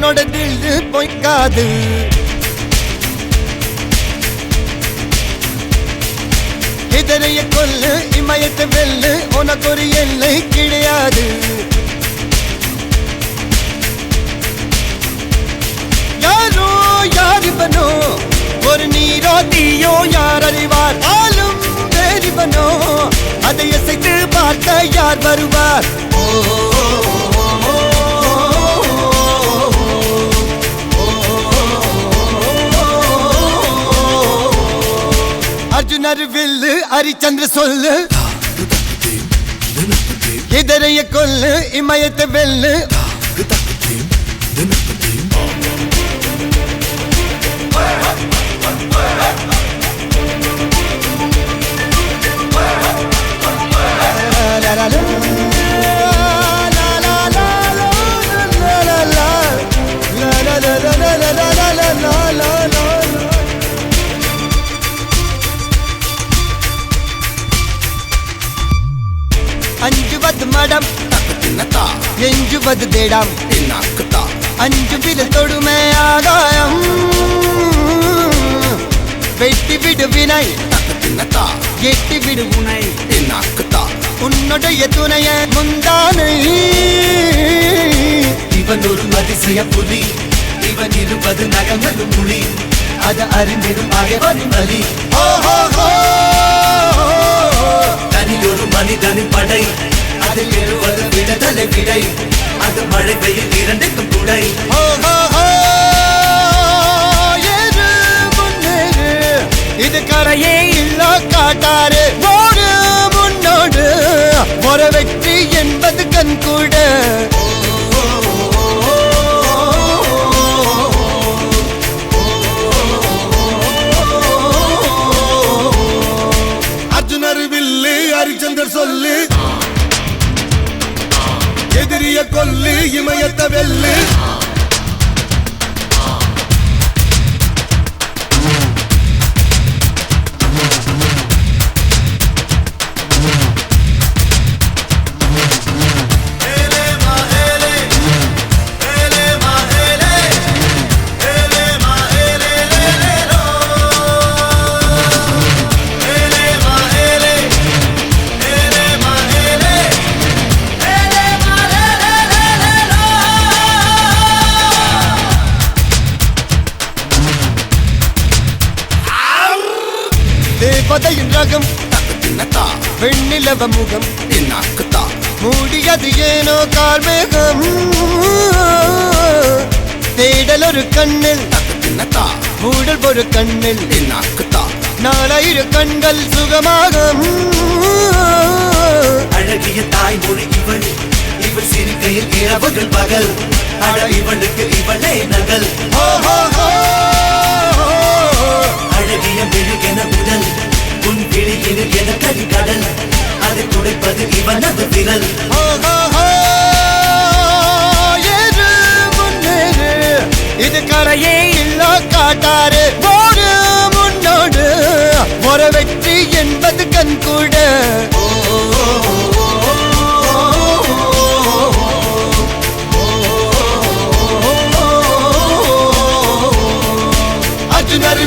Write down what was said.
உன்னோட தில்லு பொய்க்காது. இதரைய கொல்லு இமயத்தை வெல்லு உனக்கு ஒரு எல்லை கிடையாது. யாரோ யாரிவனோ ஒரு நீரோ தீயோ யார் அறிவார். ஆளும் வேறிவனோ அதை இசைத்து பார்க்க யார் வருவார். அர்ஜுனர் வில்லு ஹரிச்சந்திர சொல்லு. இதரைய கொல்லு இமயத்தை வெல்லு. அஞ்சுவது மடம் எஞ்சுவது தேடம். அஞ்சு வித தொடுமை ஆதாயம் வெட்டி விடு வினை எட்டி விடு உனை. உன்னுடைய துணைய முந்தானை இவன் ஒரு அதிசய புலி. இவன் இருப்பது நகங்களும் மொழி. அது அறிந்திடும் அகைவரும் வலி. தனியொரு மனிதனின் படை. அதில் எழுவது விடுதலை விடை. அது மழை பெய்யும் இரண்டுக்கும் துடை. இது கரையே இல்ல காட்டாரு. ஓடு முன்னோடு ஒரு வெற்றி என்பது கண் கூட. அர்ஜுனர் வில்லு ஹரிச்சந்தர் சொல்லு. எதிரிய கொல்லு இமயத்தை வெல்லு. தேவதையின் ரகம் வெண்ணிலவ முகம் மூடியது ஏனோ கார்மேகம். தேடல் ஒரு கண்ணில் மூடல் ஒரு கண்ணில் நாலாயிர கண்கள் சுகமாகும். அழகிய தாய்மொழி இவள். இவள் சிரிக்கையில் இரவுகள் பகல். அழ இவளுக்கு இவளே நகல். அழகிய மெழுகென உடல். உன் விழியில் என கரிகடல். அதை துடைப்பது இவனது விரல். இது கரையே இல்ல காட்டாரு. ஓடு முன்னோடு ஒரு வெற்றி என்பது கண் கூட. அர்ஜுனர்